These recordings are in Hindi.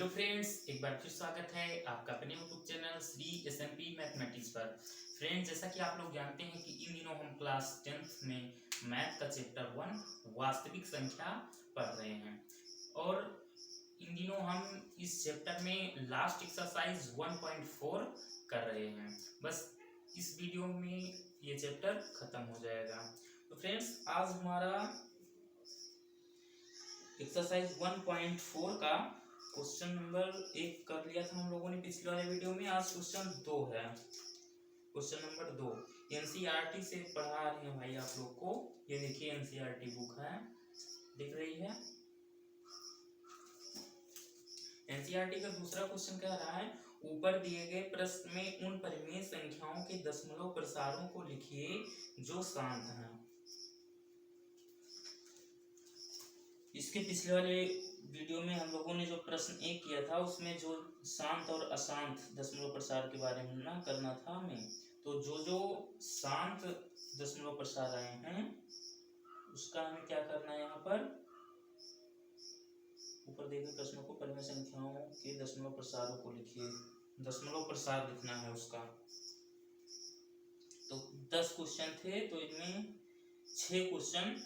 हेलो फ्रेंड्स, एक बार फिर स्वागत है आपका अपने YouTube channel Shri SMP mathematics पर। फ्रेंड्स, जैसा कि आप लोग जानते हैं कि इन दिनों हम क्लास 10th में मैथ का चैप्टर 1 वास्तविक संख्या पढ़ रहे हैं और इन दिनों हम इस चैप्टर में लास्ट एक्सरसाइज 1.4 कर रहे हैं। बस इस वीडियो में ये चैप्टर खत्म हो जाएगा। तो फ्रेंड्स, आज हमारा एक्सरसाइज 1.4 का क्वेश्चन नंबर 1 कर लिया था हम लोगों ने पिछले वाले वीडियो में। आज क्वेश्चन 2 है। क्वेश्चन नंबर 2 एनसीईआरटी से पढ़ा रहे हैं भाई आप लोग को। ये देखिए एनसीईआरटी बुक है, दिख रही है। एनसीईआरटी का दूसरा क्वेश्चन कह रहा है, ऊपर दिए गए प्रश्न में उन परिमेय संख्याओं के दशमलव प्रसारों को लिखिए जो शांत हैं। इसके पिछले वाले वीडियो में हम लोगों ने जो प्रश्न 1 किया था उसमें जो शांत और अशांत दशमलव प्रसार के बारे में ना करना था हमें। तो जो शांत दशमलव प्रसार आए हैं उसका हमें क्या करना है, यहाँ पर ऊपर दिए गए प्रश्नों को परिमेय संख्याओं के दशमलव प्रसारों को लिखिए। दशमलव प्रसार लिखना है उसका। तो 10 क्वेश्चन थे, तो इनमें 6 क्वेश्चन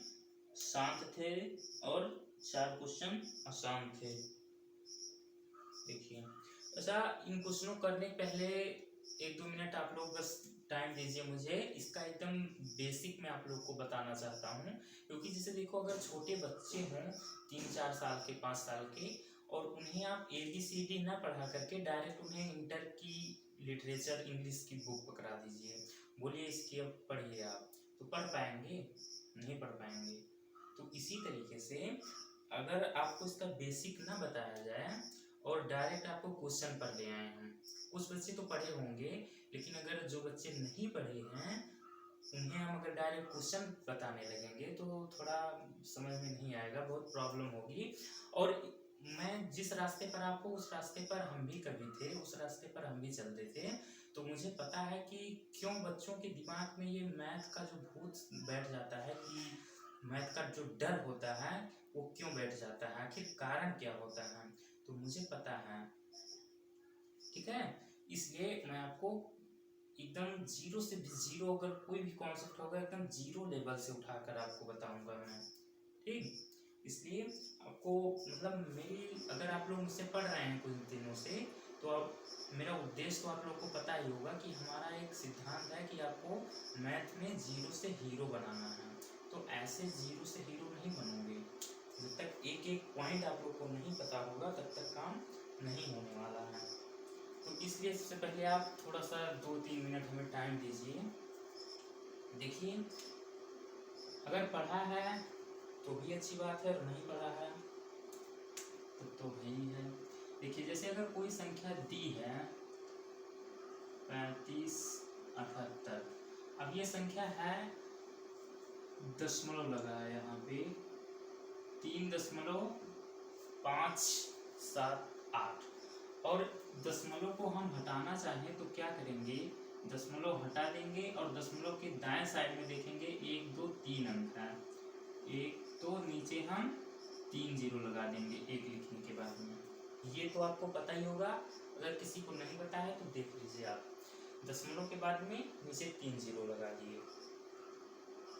शांत थे और 4 क्वेश्चन अशांत थे। देखिए, अच्छा, इन क्वेश्चनों करने पहले 1-2 मिनट आप लोग बस टाइम दीजिए मुझे। इसका एकदम बेसिक मैं आप लोग को बताना चाहता हूँ, क्योंकि जैसे देखो, अगर छोटे बच्चे हों 3-4 साल के, 5 साल के, और उन्हें आप ABCD ना पढ़ा करके डायरेक्ट उन्हें इंटर की लिटरेचर इंग्लिश की बुक पकड़ा दीजिए, बोलिए इसकी अब पढ़िए आप, तो पढ़ पाएंगे? नहीं पढ़ पाएंगे। तो इसी तरीके से अगर आपको इसका बेसिक ना बताया जाए और डायरेक्ट आपको क्वेश्चन पर ले आए हम, कुछ बच्चे तो पढ़े होंगे, लेकिन अगर जो बच्चे नहीं पढ़े हैं उन्हें हम अगर डायरेक्ट क्वेश्चन बताने लगेंगे तो थोड़ा समझ में नहीं आएगा, बहुत प्रॉब्लम होगी। और मैं जिस रास्ते पर आपको, उस रास्ते पर हम भी कभी थे, उस रास्ते पर हम भी चलते थे। तो मुझे पता है कि क्यों बच्चों के दिमाग में ये मैथ का जो भूत बैठ जाता है, कि मैथ का जो डर होता है वो क्यों बैठ जाता है, आखिर कारण क्या होता है, तो मुझे पता है। ठीक है, इसलिए मैं आपको एकदम जीरो से जीरो, अगर कोई भी कॉन्सेप्ट होगा एकदम जीरो लेवल से उठाकर आपको बताऊंगा मैं। ठीक, इसलिए आपको मतलब मेरी, अगर आप लोग मुझसे पढ़ रहे हैं कुछ दिनों से, तो अब मेरा उद्देश्य तो आप लोग को पता ही होगा कि हमारा एक सिद्धांत है कि आपको मैथ में जीरो से हीरो बनाना है। तो ऐसे जीरो से हीरो नहीं बनोगे, जब तक एक एक पॉइंट आप लोग को नहीं पता होगा तब तक काम नहीं होने वाला है। तो इसलिए सबसे पहले आप थोड़ा सा 2-3 मिनट हमें टाइम दीजिए। देखिए, अगर पढ़ा है तो भी अच्छी बात है, और नहीं पढ़ा है तो वही है। देखिए, जैसे अगर कोई संख्या दी है 3578, अब ये संख्या है, दशमलव लगा है यहाँ पे 3.578, और दशमलव को हम हटाना चाहें तो क्या करेंगे, दशमलव हटा देंगे और दशमलव के दाएं साइड में देखेंगे 1 2 3 अंक है, एक तो नीचे हम 3 जीरो लगा देंगे एक लिखने के बाद में। ये तो आपको पता ही होगा, अगर किसी को नहीं पता है तो देख लीजिए आप, दशमलव के बाद में नीचे 3 जीरो लगा दिए।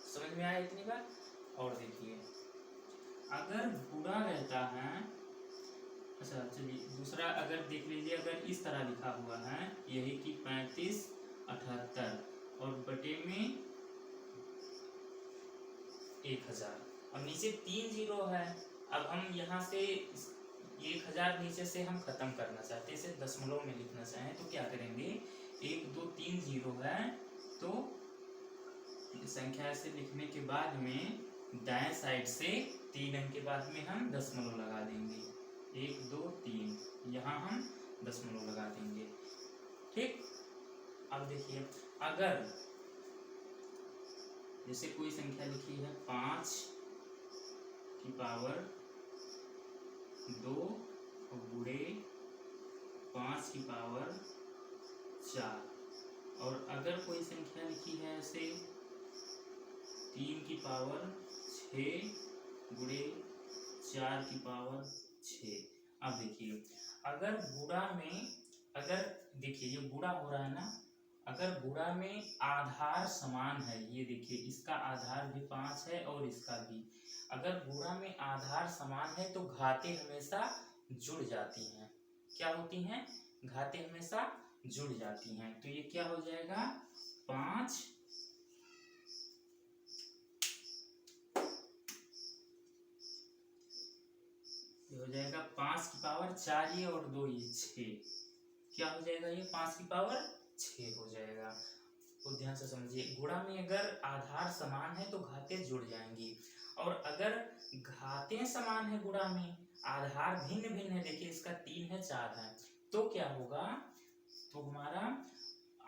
समझ में आया इतनी बात? और देखिए, अगर बुरा रहता है, अच्छा चलिए दूसरा अगर देख लीजिए, अगर इस तरह लिखा हुआ है यही कि 3578 और बटे में 1000 और नीचे 3 जीरो है। अब हम यहाँ से 1000 नीचे से हम खत्म करना चाहते हैं, इसे दशमलव में लिखना चाहें तो क्या करेंगे, 1 2 3 जीरो है, तो संख्या से लिखने के बाद में दाएं साइड से 3 अंक के बाद में हम दशमलव लगा देंगे, 1 2 3, यहाँ हम दशमलव लगा देंगे। ठीक, अब देखिए, अगर जैसे कोई संख्या लिखी है 5 की पावर 2 गुणे 5 की पावर 4, और अगर कोई संख्या लिखी है ऐसे 3 की पावर 6 गुणे 4 की पावर 6। अब देखिए, अगर गुणा में, अगर देखिए ये गुणा हो रहा है ना, अगर गुणा में आधार समान है, ये देखिए इसका आधार भी 5 है और इसका भी, अगर गुणा में आधार समान है तो घातें हमेशा जुड़ जाती हैं। क्या होती हैं? घातें हमेशा जुड़ जाती हैं। तो ये क्या हो जाएगा? 5 हो जाएगा 5 की पावर 4 ये और 2 ये 6। क्या हो जाएगा? ये 5 की पावर 6 हो जाएगा। तो ध्यान से समझिए, गुणा में अगर आधार समान है तो घातें जुड़ जाएंगी, और अगर घातें समान है गुणा में, आधार भिन्न भिन्न है, देखिए इसका 3 है 4 है, तो क्या होगा? तो हमारा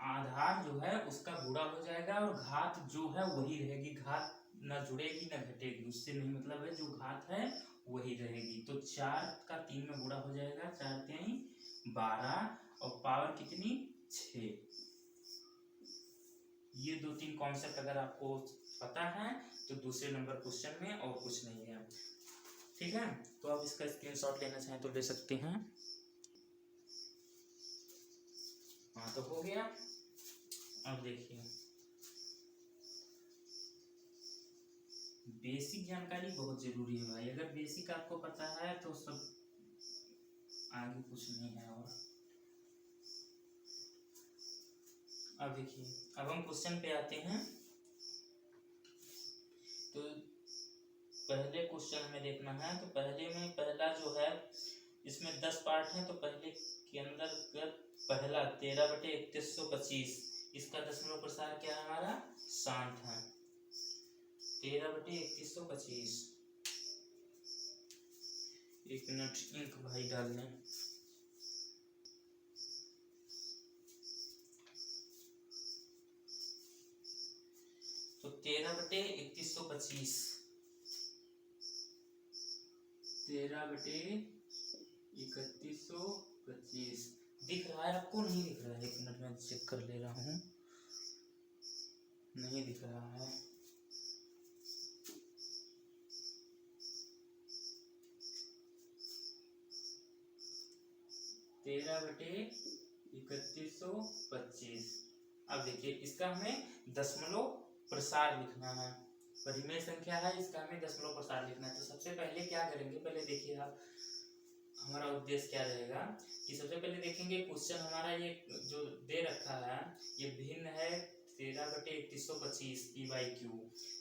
आधार जो है उसका गुणा हो जाएगा और घात जो है वही रहेगी, घात न जुड़ेगी न घटेगी, उससे नहीं मतलब है, जो घात है वही रहेगी। तो 4 का 3 में गुणा हो जाएगा, 4 3 12 और पावर कितनी? 6। ये 2-3 कॉन्सेप्ट अगर आपको पता है तो दूसरे नंबर क्वेश्चन में और कुछ नहीं है। ठीक है, तो आप इसका स्क्रीनशॉट लेना चाहें तो ले सकते हैं। हाँ तो हो गया। अब देखिए, बेसिक जानकारी बहुत जरूरी है भाई, अगर बेसिक आपको पता है तो सब आगे कुछ नहीं है। और अब देखिए, अब हम क्वेश्चन पे आते हैं। तो पहले क्वेश्चन हमें देखना है, तो पहले में पहला जो है, इसमें 10 पार्ट हैं, तो पहले के अंदर पहला 13/3125, इसका दशमलव प्रसार क्या है हमारा? शांत है। 13/3125, 1 मिनट इंक भाई डाल लें। तो 13/3125, 13/3125 दिख रहा है आपको? नहीं दिख रहा है? 1 मिनट में चेक कर ले रहा हूँ, नहीं दिख रहा है। तेरह बटे 3125। अब देखिए, इसका हमें दशमलव प्रसार लिखना है, परिमेय संख्या है, इसका हमें दशमलव प्रसार लिखना है। तो सबसे पहले क्या करेंगे, पहले देखिए आप, हमारा उद्देश्य क्या रहेगा कि सबसे पहले देखेंगे क्वेश्चन हमारा ये जो दे रखा है, ये भिन्न है 13/3125 P/Q।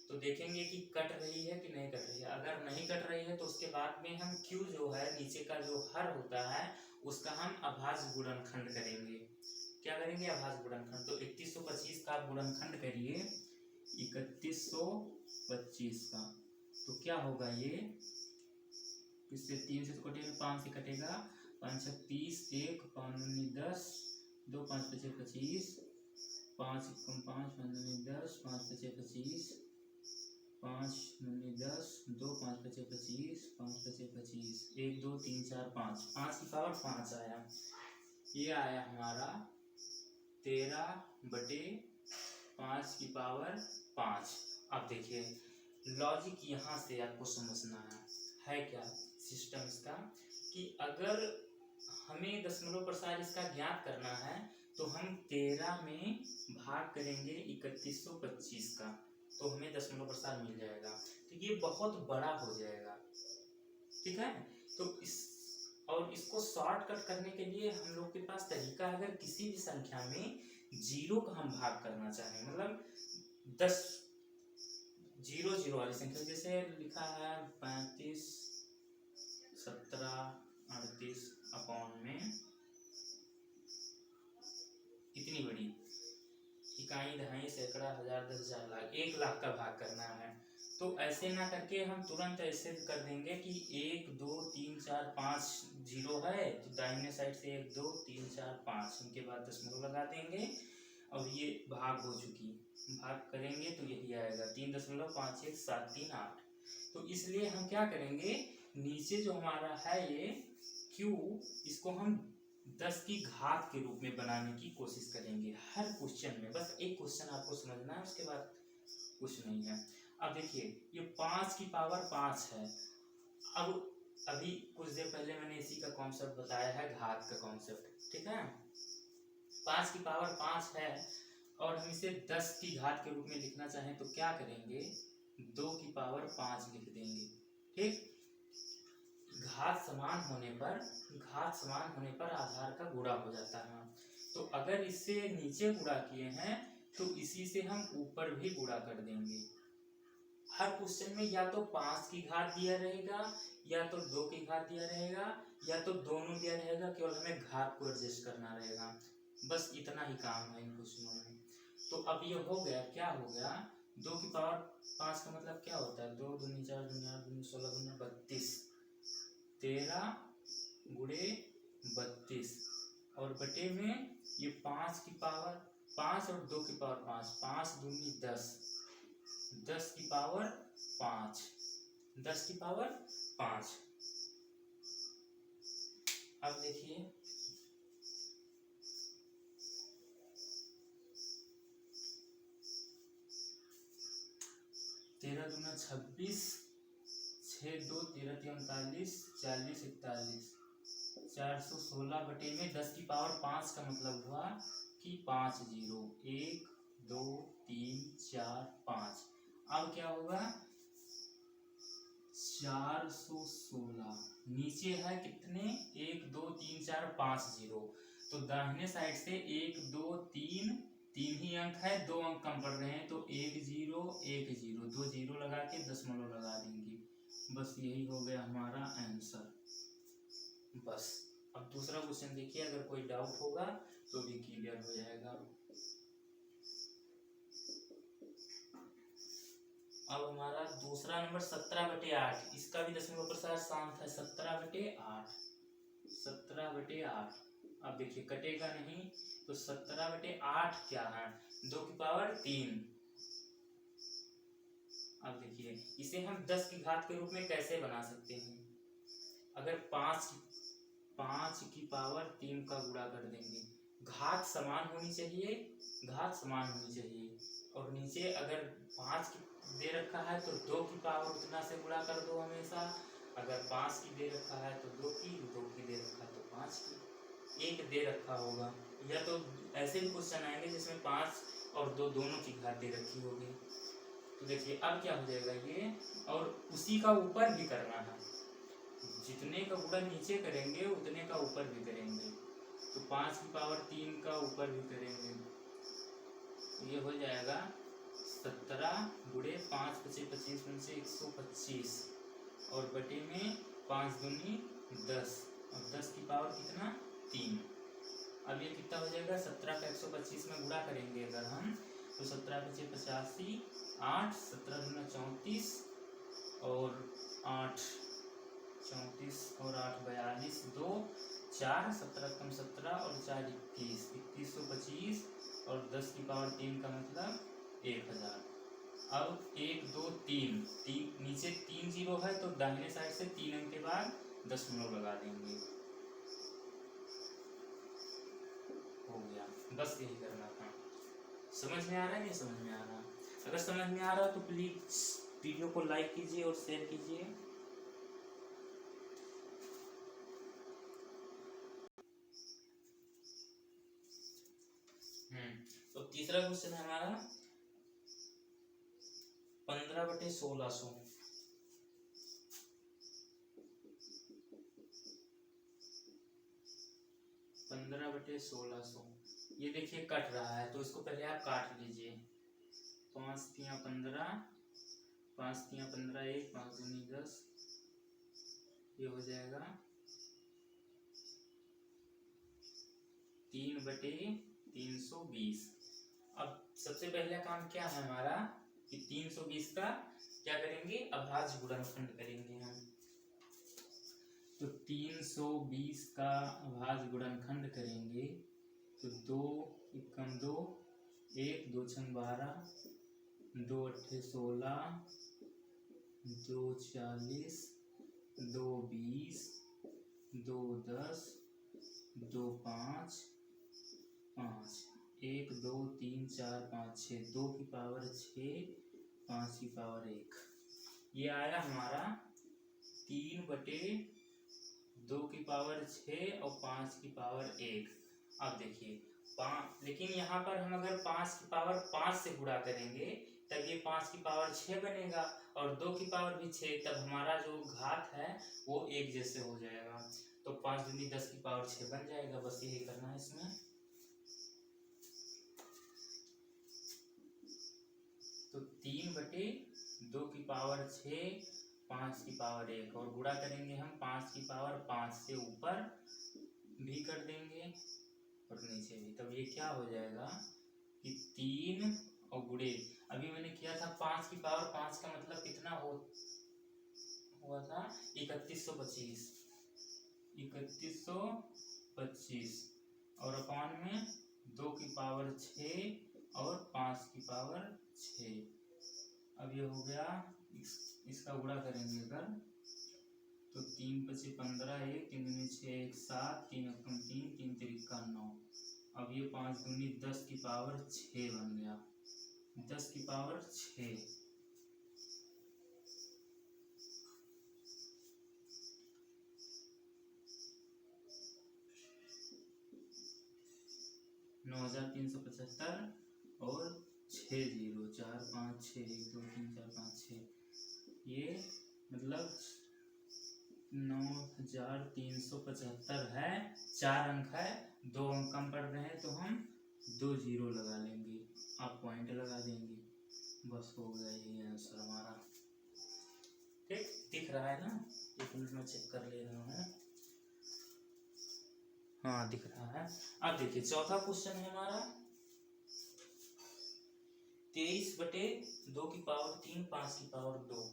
तो देखेंगे कि कट रही है कि नहीं कट रही है। अगर नहीं कट रही है तो उसके बाद में हम Q जो है, नीचे का जो हर होता है, उसका हम अभाज्य गुणनखंड करेंगे। क्या करेंगे? अभाज्य गुणनखंड। तो 3125 का आप गुणनखंड करिए 3125 का, तो क्या होगा? ये इससे 3 से तो कटेगा, 5 से कटेगा, 5 6 30, 1 5 9 10, 2 5 5 25, 5 1 5 5 9 10, 5 5 25, 5 9 10, 2 5 5 25, 5 5 25, 1 2 3 4 5, 5 की पावर 5 आया। ये आया हमारा 13/5 की पावर 5। अब देखिए, लॉजिक यहाँ से आपको समझना है क्या सिस्टम इसका, कि अगर हमें दशमलव प्रसार इसका ज्ञात करना है तो हम 13 में भाग करेंगे 3125 का, तो हमें दशमलव प्रसार मिल जाएगा। तो ये बहुत बड़ा हो जाएगा। ठीक है, तो और इसको शॉर्टकट करने के लिए हम लोग के पास तरीका है, अगर किसी भी संख्या में 0 का हम भाग करना चाहें, मतलब 10 0 0 वाली संख्या, जैसे लिखा है 35 17 38 अपॉन में इतनी बड़ी इकाई, दहाई, सैकड़ा, हजार, 10,000, लाख, 1 लाख का भाग करना है। तो ऐसे ना करके हम तुरंत ऐसे कर देंगे कि 1 2 3 4 5 0 है, तो दाहिने साइड से 1 2 3 4 5, उनके बाद दशमलव लगा देंगे और ये भाग हो चुकी, भाग करेंगे तो यही आएगा 3.517338। तो इसलिए हम क्या करेंगे, नीचे जो हमारा है ये Q, इसको हम 10 की घात के रूप में बनाने की कोशिश करेंगे हर क्वेश्चन में। बस एक क्वेश्चन आपको समझना है, उसके बाद कुछ नहीं है। अब देखिए, ये 5 की पावर 5 है। अब अभी कुछ देर पहले मैंने इसी का कॉन्सेप्ट बताया है, घात का कॉन्सेप्ट, ठीक है। 5 की पावर 5 है और हम इसे 10 की घात के रूप में लिखना चाहें तो क्या करेंगे, 2 की पावर 5 लिख देंगे, ठीक। घात समान होने पर आधार का गुणा हो जाता है। तो अगर इससे नीचे गुणा किए हैं तो इसी से हम ऊपर भी गुणा कर देंगे। हर क्वेश्चन में या तो 5 की घात दिया रहेगा या तो 2 की घात दिया रहेगा या तो दोनों दिया रहेगा, केवल हमें घात को एडजस्ट करना रहेगा। बस इतना ही काम है इन क्वेश्चनों में। तो अब ये हो गया, क्या हो गया, 2 की पावर 5 का मतलब क्या होता है, 2 दूनी 4 दूनी 8 दूनी 16 दूनी 32, 13 गुणे 32 और बटे में ये 5 की पावर 5 और 2 की पावर 5, 5 दूनी 10, 10 की पावर 5, 10 की पावर 5। अब देखिए 13 दूना 26, 6 2 13 39 40 41, 416 बटे में 10 की पावर 5 का मतलब हुआ कि 5 0, 1 2 3 4 5। अब क्या होगा, 416 नीचे है कितने, 1 2 3 4 5 0, तो दाहिने साइड से 1 2 3 तीन ही अंक है, 2 अंक कम पड़ रहे हैं तो 1 0 1 0, 2 0 लगा के दशमलव लगा देंगे। बस यही हो गया हमारा आंसर। बस अब दूसरा क्वेश्चन देखिए, अगर कोई डाउट होगा तो भी क्लियर हो जाएगा। अब हमारा दूसरा नंबर 17/8, इसका भी दशमलव प्रसार शांत है, 17/8, 17/8। अब देखिए कटेगा नहीं तो 17/8 क्या है, 2 की पावर 3। अब देखिए इसे हम 10 की घात के रूप में कैसे बना सकते हैं, अगर 5 की पावर 3 का गुणा कर देंगे, घात समान होनी चाहिए, घात समान होनी चाहिए, और नीचे अगर 5 की दे रखा है तो 2 की पावर उतना से गुणा कर दो हमेशा, अगर 5 की दे रखा है तो 2 की दे रखा है तो 5 की, 1 दे रखा होगा, या तो ऐसे भी क्वेश्चन आएंगे जिसमें 5 और 2 दोनों की घात दे रखी होगी। तो देखिए अब क्या हो जाएगा ये, और उसी का ऊपर भी करना है, जितने का गुणा नीचे करेंगे उतने का ऊपर भी करेंगे, तो 5 की पावर 3 का ऊपर भी करेंगे, तो ये हो जाएगा 17 गुणे 5 × 25 में से 125 और बटे में 5 दूनी 10 और 10 की पावर कितना 3। अब ये कितना हो जाएगा, 17 का 125 में गुणा करेंगे अगर हम तो 17 × 5 = 85, 8 17 दूना 34 और 8 34 और 8 42, 2 4 17 कम 17 और 4 21, 2125 और 10 की पावर 3 का मतलब 1000। अब 1 2 3 नीचे 3 0 है तो दाहिने साइड से 3 अंक के बाद दशमलव लगा देंगे, हो गया। बस यही करना था। समझ में आ रहा है, नहीं समझ में आ रहा? अगर समझ में आ रहा तो प्लीज वीडियो को लाइक कीजिए और शेयर कीजिए। तो तीसरा क्वेश्चन है हमारा 15/1600। 15/1600 ये देखिए कट रहा है तो इसको पहले आप काट लीजिए। 5 × 15, 5 × 15 1, 5 दूनी 10, ये हो जाएगा 3/320। अब सबसे पहला काम क्या है हमारा कि 320 का क्या करेंगे, अभाज्य गुणनखंड करेंगे हम। तो 320 का अभाज्य गुणनखंड करेंगे तो 2 × 2 1 2 × 12, 2 8 16, 2 40, 2 20, 2 10, 2 5 5, 1 2 3 4 5 6, 2 की पावर 6, 5 की पावर 1, ये आया हमारा 3/2 और 5/1। अब देखिए 5, लेकिन यहाँ पर हम अगर 5/5 से गुणा करेंगे तब ये 5/6 बनेगा और 2/6, तब हमारा जो घात है वो एक जैसे हो जाएगा। तो 5 दूनी 10/6 बन जाएगा। बस यही करना है इसमें। तो 3/2/6 5/1 और गुणा करेंगे हम 5/5 से ऊपर भी कर देंगे और नीचे भी। तब ये क्या हो जाएगा कि 3 और गुणे, अभी मैंने किया था 5/5 का मतलब कितना हुआ था 3125 और अपान में 2/6 और 5/6। अब ये हो गया, इसका गुणा करेंगे अगर तो 3×5 = 1, 3×6 = 7, 3×3 3, 3×3 = 9। अब ये 5 दूनी 10/6 बन गया। 10/6 9375 और 6 0 4 5 6 1 2 3 4 5 6, ये मतलब 9375 है। 4 अंक है, 2 अंक कम पड़ रहे हैं तो हम 2 0 लगा लेंगे। आप पॉइंट लगा देंगे। बस हो गया, यही आंसर हमारा। ठीक दिख रहा है ना? 1 मिनट में चेक कर ले रहा हूँ। हाँ दिख रहा है। अब देखिए चौथा क्वेश्चन है हमारा 23/2/3 5/2।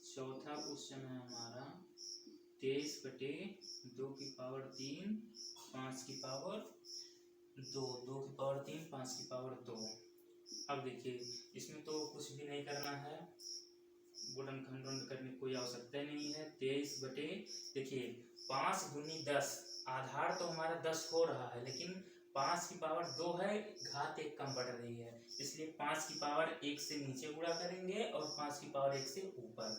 चौथा क्वेश्चन है हमारा 23/2/3 5/2, 2/3 5/2। अब देखिए इसमें तो कुछ भी नहीं करना है, गुणनखंडन करने की कोई आवश्यकता नहीं है। 23 देखिए 5 दूनी 10, आधार तो हमारा 10 हो रहा है लेकिन 5/2 है, घात 1 कम पड़ रही है, इसलिए 5/1 से नीचे गुणा करेंगे और 5/1 से ऊपर।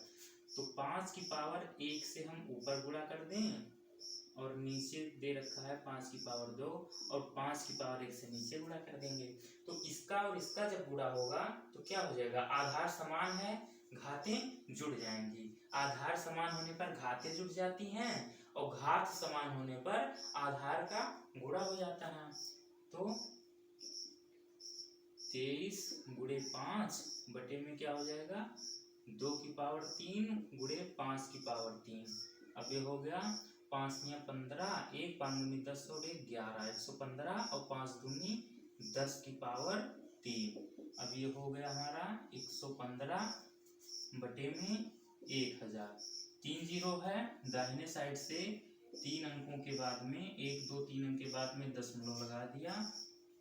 तो 5/1 से हम ऊपर गुणा कर दें और नीचे दे रखा है 5/2 और 5/1 से नीचे गुणा कर देंगे। तो इसका और इसका जब गुणा होगा तो क्या हो जाएगा, आधार समान है, घातें जुड़ जाएंगी। आधार समान होने पर घातें जुड़ जाती हैं और घात समान होने पर आधार का गुणा हो जाता है। तो 23 × 5 बटे में क्या हो जाएगा 2/3 × 5/3। अब ये हो गया 5 × 15 1, 5 दूनी 10 और 1 11, 115 और 5 दूनी 10/3। अब ये हो गया हमारा 115 बटे में 1000। 3 0 है, दाहिने साइड से 3 अंकों के बाद में 1 2 3 अंक के बाद में दशमलव लगा दिया।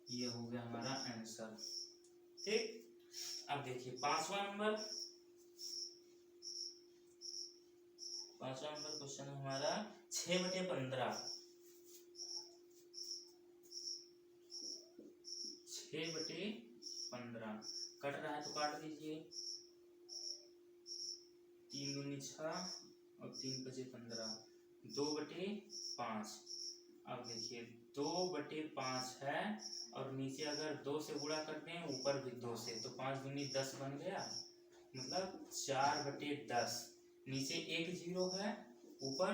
ये हो गया हमारा आंसर। ठीक, अब देखिए पांचवा नंबर क्वेश्चन है हमारा 6/15। 6/15 कट रहा है तो काट दीजिए। 3 दूनी 6 और 3×5 2/5। अब देखिए 2/5 है और नीचे अगर 2 से गुणा करते हैं ऊपर भी 2 से, तो 5 दूनी 10 बन गया, मतलब 4/10। नीचे 1 0 है, ऊपर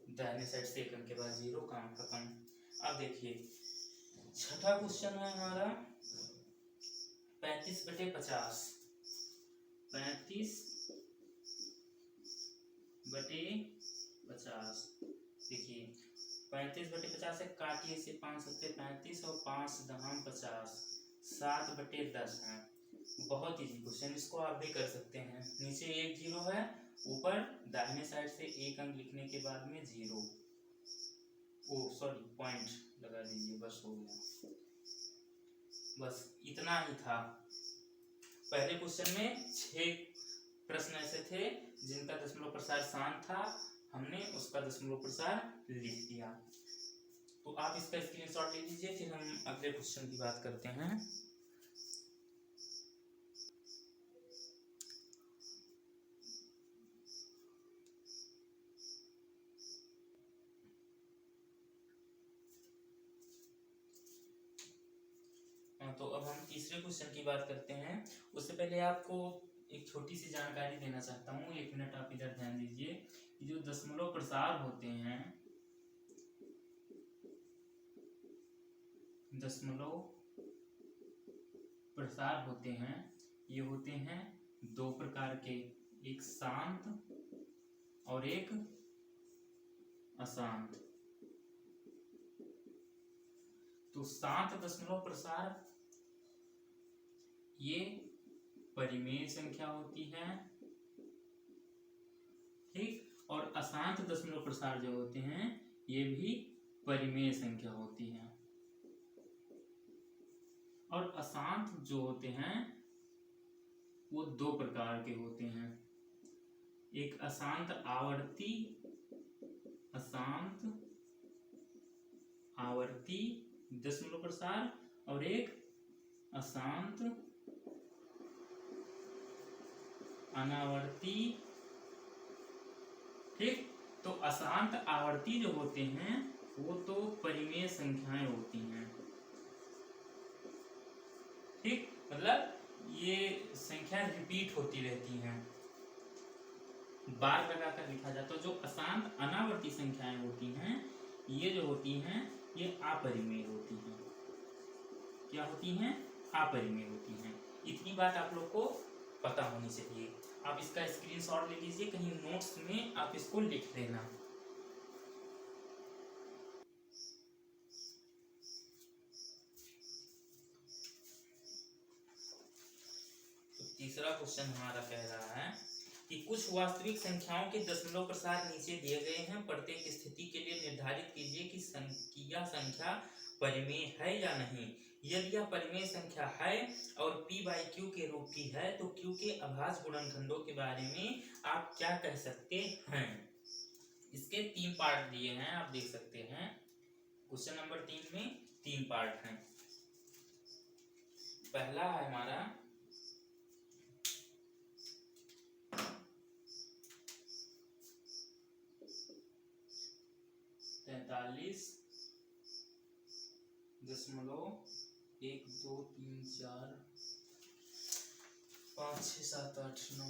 दाहिने साइड से 1 अंक के बाद 0, काम खत्म। अब देखिए छठा क्वेश्चन है हमारा 35/50। 35/50 देखिए 35/50 से काटिए, से 5 7 35 और 5 दहाम 50, 7/10 है। बहुत इजी क्वेश्चन, इसको आप भी कर सकते हैं। नीचे 1 0 है, ऊपर दाहिने साइड से 1 अंक लिखने के बाद में 0, पॉइंट लगा दीजिए। बस हो गया, बस इतना ही था। पहले क्वेश्चन में 6 प्रश्न ऐसे थे जिनका दशमलव प्रसार शांत था, हमने उसका दशमलव प्रसार लिख दिया। तो आप इसका स्क्रीनशॉट ले लीजिए, फिर हम अगले क्वेश्चन की बात करते हैं। तो अब हम तीसरे क्वेश्चन की बात करते हैं। उससे पहले आपको एक छोटी सी जानकारी देना चाहता हूँ, 1 मिनट आप इधर ध्यान दीजिए कि जो दशमलव प्रसार होते हैं, दशमलव प्रसार होते हैं, ये होते हैं 2 प्रकार के, एक शांत और एक अशांत। तो शांत दशमलव प्रसार ये परिमेय संख्या होती है, ठीक, और अशांत दशमलव प्रसार जो होते हैं ये भी परिमेय संख्या होती है। और अशांत जो होते हैं वो 2 प्रकार के होते हैं, एक अशांत आवर्ती, अशांत आवर्ती दशमलव प्रसार, और एक अशांत अनावर्ती, ठीक। तो अशांत आवर्ती जो होते हैं वो तो परिमेय संख्याएं होती हैं, ठीक, मतलब ये संख्या रिपीट होती रहती हैं, बार लगाकर लिखा जाता है। तो जो अशांत अनावर्ती संख्याएं होती हैं ये जो होती हैं ये अपरिमेय होती हैं। क्या होती हैं? अपरिमेय होती हैं। इतनी बात आप लोग को पता होनी चाहिए। आप इसका स्क्रीनशॉट ले लीजिए, कहीं नोट्स में आप इसको लिख देना। तो तीसरा क्वेश्चन हमारा कह रहा है कि कुछ वास्तविक संख्याओं के दशमलव प्रसार नीचे दिए गए हैं। प्रत्येक स्थिति के लिए निर्धारित कीजिए कि यह संख्या परिमेय है या नहीं। यदि यह परिमेय संख्या है और p by q के रूप की है तो q के अभाज्य गुणनखंडों के बारे में आप क्या कह सकते हैं। इसके 3 पार्ट दिए हैं, आप देख सकते हैं। क्वेश्चन नंबर 3 में 3 पार्ट हैं। पहला है हमारा 43.1 2 3 4 5 6 7 8 9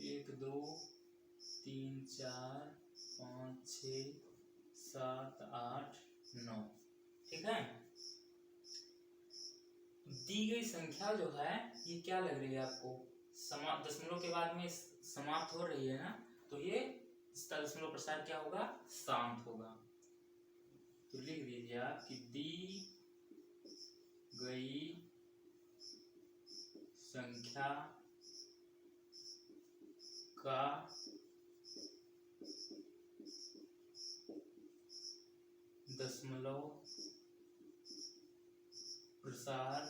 1 2 3 4 5 6 7 8 9, ठीक है। दी गई संख्या जो है ये क्या लग रही है आपको? दशमलव के बाद में समाप्त हो रही है ना, तो ये इसका दशमलव प्रसार क्या होगा? शांत होगा। तो लिख दीजिए आप कि दी गई संख्या का दशमलव प्रसार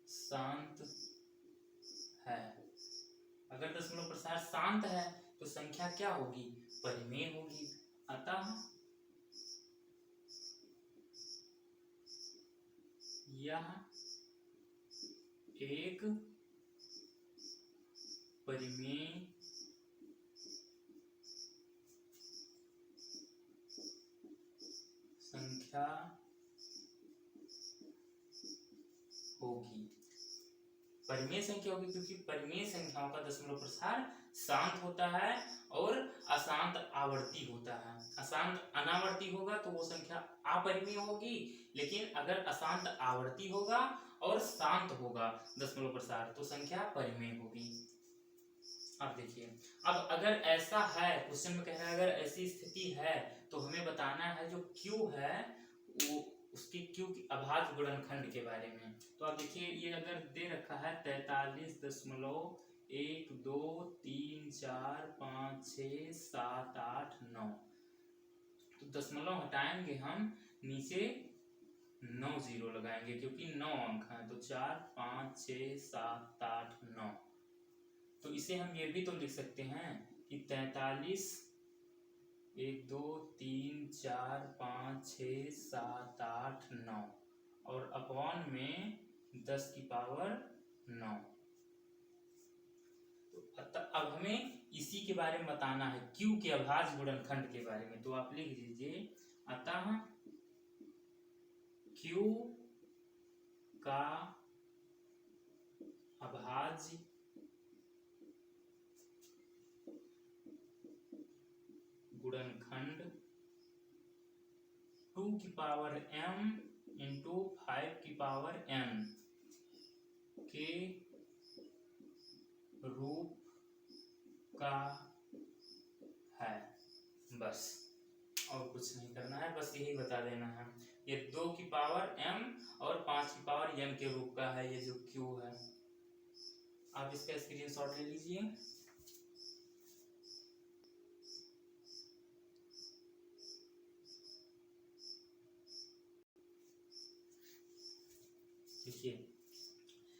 शांत है। अगर दशमलव प्रसार शांत है तो संख्या क्या होगी? परिमेय होगी। अतः यह एक परिमेय संख्या होगी। परिमेय संख्या होगी क्योंकि परिमेय संख्याओं का दशमलव प्रसार शांत होता है और अशांत आवर्ती होता है। अशांत अनावर्ती होगा तो वो संख्या अपरिमेय होगी, लेकिन अगर अशांत आवर्ती होगा और शांत होगा दशमलव प्रसार तो संख्या परिमेय होगी। अब देखिए, अब अगर ऐसा है, क्वेश्चन में कह रहा है अगर ऐसी स्थिति है तो हमें बताना है जो Q है वो उसके Q की अभाज्य गुणनखंड के बारे में। तो आप देखिए ये अगर दे रखा है 43.1 2 3 4 5 6 7 8 9, तो दशमलव हटाएंगे हम, नीचे 9 0 लगाएंगे क्योंकि 9 अंक हैं। तो 4 5 6 7 8 9, तो इसे हम ये भी तो लिख सकते हैं कि 43 1 2 3 4 5 6 7 8 9 और अपॉन में 10 की पावर 9। तो अब हमें इसी के बारे में बताना है, Q के अभाज्य गुणनखंड के बारे में। तो आप लिख दीजिए अतः Q का अभाज्य गुणनखंड 2 की पावर m इंटू 5 की पावर n के रूप का है। बस और कुछ नहीं करना है, बस यही बता देना है। ये 2 की पावर m और 5 की पावर n के रूप का है ये जो q है। आप इसका स्क्रीनशॉट ले लीजिए। देखिए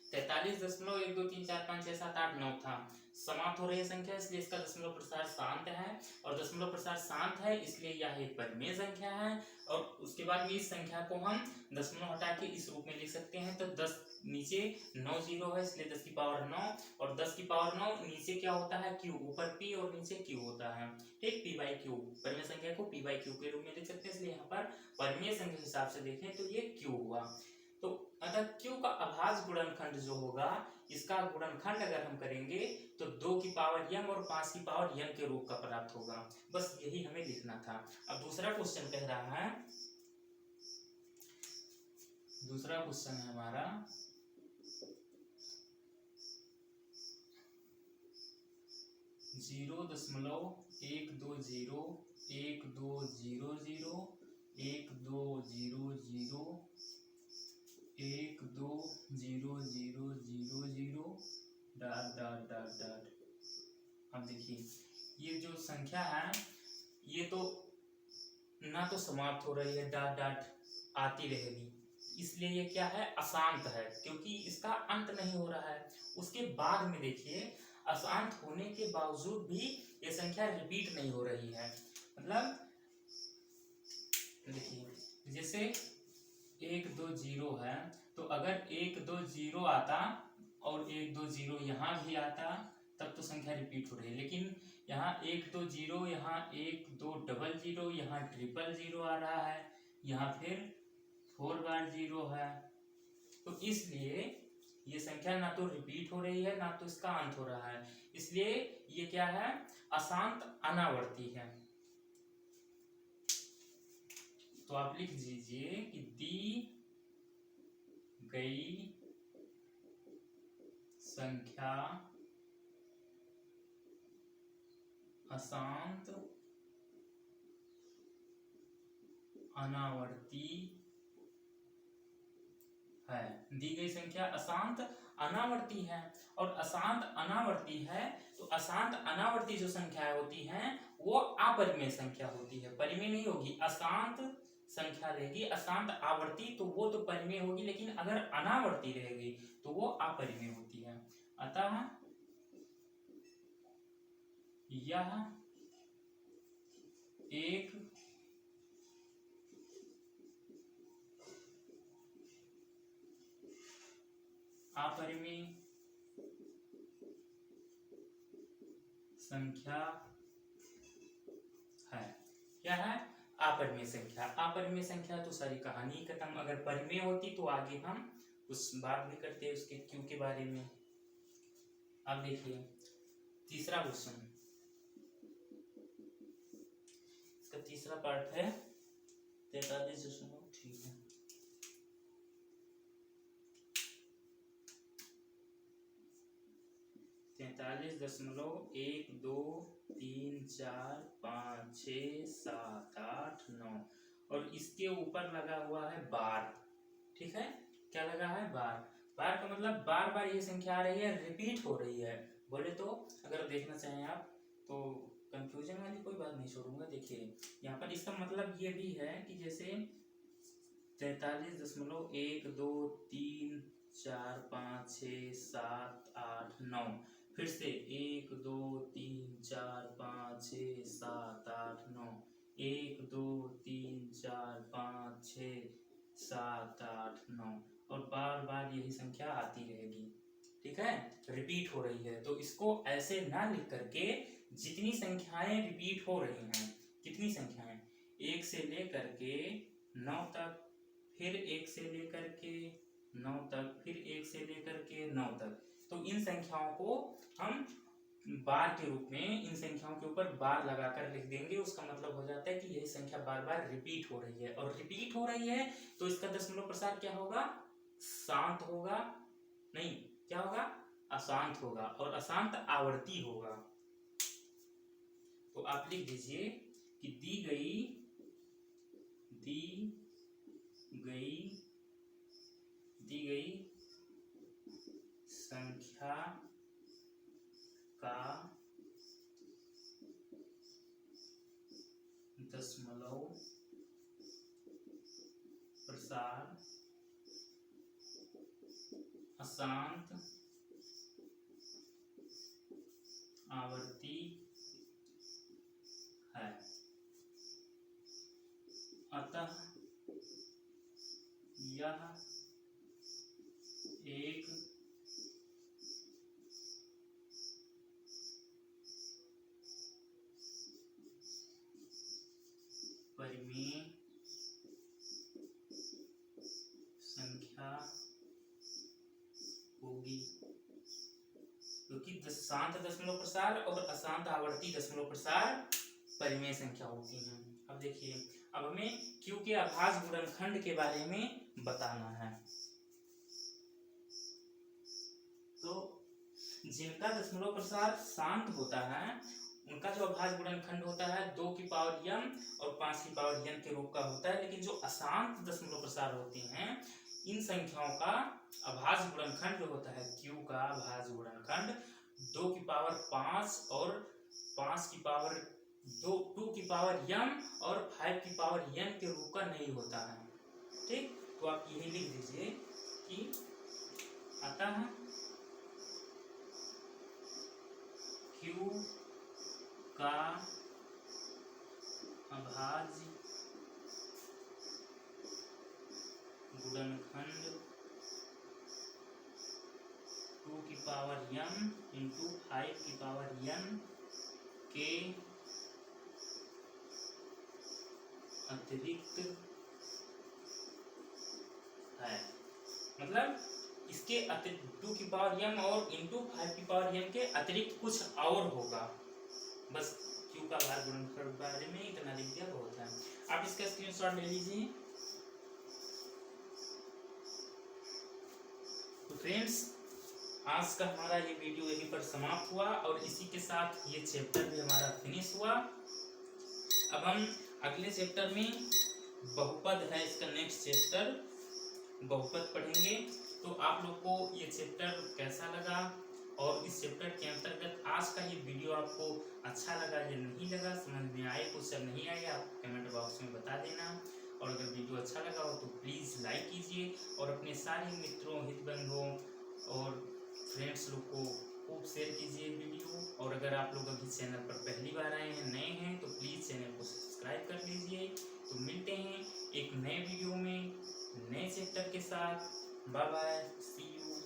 43.123456789 था, समाप्त हो रही है संख्या, इसलिए इसका दशमलव प्रसार शांत है, और दशमलव प्रसार शांत है इसलिए यह एक परिमेय संख्या है। और उसके बाद में इस संख्या को हम दशमलव हटा के इस रूप में लिख सकते हैं। तो 10 नीचे 9 जीरो है, इसलिए 10 की पावर 9, और 10 की पावर 9 नीचे क्या होता है q, ऊपर p और नीचे q होता है। ठीक, p बाई क्यू, परिमेय संख्या को p बाई क्यू के रूप में लिख सकते हैं, इसलिए यहाँ पर परिमेय संख्या के हिसाब से देखें तो ये q हुआ। तो अतः q का अभाज्य गुणनखंड जो होगा, इसका गुणनखंड अगर हम करेंगे तो 2 की पावर m और 5 की पावर n के रूप का प्राप्त होगा। बस यही हमें लिखना था। अब दूसरा क्वेश्चन कह रहा है, दूसरा क्वेश्चन है हमारा 0.1200120000 डॉट डॉट डॉट डॉट। अब देखिए ये जो संख्या है ये तो ना तो समाप्त हो रही है, डॉट डॉट आती रहेगी, इसलिए ये क्या है, अशांत है, क्योंकि इसका अंत नहीं हो रहा है। उसके बाद में देखिए अशांत होने के बावजूद भी ये संख्या रिपीट नहीं हो रही है। मतलब देखिए जैसे 1 2 0 है, तो अगर 1 2 0 आता और 1 2 0 यहाँ भी आता तब तो संख्या रिपीट हो रही है, लेकिन यहाँ 1 2 0, यहाँ 1 2 डबल 0, यहाँ ट्रिपल 0 आ रहा है, यहाँ फिर 4 बार 0 है। तो इसलिए ये संख्या ना तो रिपीट हो रही है ना तो इसका अंत हो रहा है, इसलिए ये क्या है, अशांत अनावर्ती है। तो आप लिख दीजिए कि दी गई संख्या अशांत अनावर्ती है। दी गई संख्या अशांत अनावर्ती है, और अशांत अनावर्ती है तो अशांत अनावर्ती जो संख्या होती हैं वो अपरिमेय संख्या होती है, परिमेय नहीं होगी। अशांत संख्या रहेगी, अशांत आवर्ती तो वो तो परिमेय होगी, लेकिन अगर अनावर्ती रहेगी तो वो अपरिमेय होती है। अतः यह एक अपरिमेय संख्या है। क्या है, अपरिमेय संख्या। अपरिमेय संख्या तो सारी कहानी खत्म। अगर परिमेय होती तो आगे हम उस बात भी करते उसके क्यों के बारे में। अब देखिए तीसरा क्वेश्चन, इसका तीसरा पार्ट है 43, ठीक है। तैतालीस दशमलव 1 2 3 4 5 6 7 8 9 और इसके ऊपर लगा हुआ है बार। ठीक है, क्या लगा है, बार। बार का मतलब बार बार ये संख्या आ रही है, रिपीट हो रही है। बोले तो अगर देखना चाहें आप तो कंफ्यूजन वाली कोई बात नहीं छोड़ूंगा। देखिए यहाँ पर इसका मतलब ये भी है कि जैसे 43.1 2 3 4 5 6 7 8 9, फिर से 1 2 3 4 5 6 7 8 9, 1 2 3 4 5 6 7 8 9, और बार बार यही संख्या आती रहेगी। ठीक है, रिपीट हो रही है। तो इसको ऐसे ना लिख करके जितनी संख्याएं रिपीट हो रही हैं, कितनी संख्याएं, 1 से लेकर के 9 तक, फिर 1 से लेकर के 9 तक, फिर 1 से लेकर के 9 तक। तो इन संख्याओं को हम बार के रूप में इन संख्याओं के ऊपर बार लगाकर लिख देंगे। उसका मतलब हो जाता है कि यही संख्या बार बार रिपीट हो रही है, और रिपीट हो रही है तो इसका दशमलव प्रसार क्या होगा, शांत होगा, नहीं क्या होगा, अशांत होगा, और अशांत आवर्ती होगा। तो आप लिख दीजिए कि दी गई संख्या का दशमलव प्रसार अशांत आवर्ती है, अतः यह एक परिमेय संख्या होगी, क्योंकि शांत दशमलव प्रसार और अशांत आवर्ती दशमलव प्रसार परिमेय संख्या होती हैं। अब देखिए, अब हमें क्यू के अभाज्य गुणनखंड के बारे में बताना है। तो जिनका दशमलव प्रसार शांत होता है उनका जो अभाज्य गुणनखंड होता है 2 की पावर m और 5 की पावर n के रूप का होता है। लेकिन जो अशांत दशमलव प्रसार होते हैं इन संख्याओं का अभाज्य गुणनखंड जो होता है q का अभाज्य गुणनखंड 2 की पावर 5 और 5 की पावर 2 की पावर m और 5 की पावर n के रूप का नहीं होता है। ठीक, तो आप यही लिख दीजिए कि अतः q का अभाज्य गुणनखंड 2 की पावर m इंटू 5 की पावर n के अतिरिक्त है। मतलब इसके अतिरिक्त 2 की पावर m और इंटू 5 की पावर n के अतिरिक्त कुछ और होगा। बस q का अभाज्य गुणनखंड के बारे में इतना लिख दिया, बहुत है। आप इसका स्क्रीनशॉट ले लीजिए। तो फ्रेंड्स, आज का हमारा ये वीडियो यहीं पर समाप्त हुआ और इसी के साथ ये चैप्टर भी हमारा फिनिश हुआ। अब हम अगले चैप्टर में बहुपद है, इसका नेक्स्ट चैप्टर बहुपद पढ़ेंगे। तो आप लोग को ये चैप्टर कैसा लगा और इस चैप्टर के अंतर्गत आज का ये वीडियो आपको अच्छा लगा या नहीं लगा, समझ में आए कुछ या नहीं आए, आप कमेंट बॉक्स में बता देना। और अगर वीडियो अच्छा लगा हो तो प्लीज़ लाइक कीजिए और अपने सारे मित्रों, हितबंधुओं और फ्रेंड्स लोग को खूब शेयर कीजिए वीडियो। और अगर आप लोग अभी चैनल पर पहली बार आए हैं, नए हैं, तो प्लीज़ चैनल को सब्सक्राइब कर लीजिए। तो मिलते हैं एक नए वीडियो में नए चैप्टर के साथ। Bye bye, see you.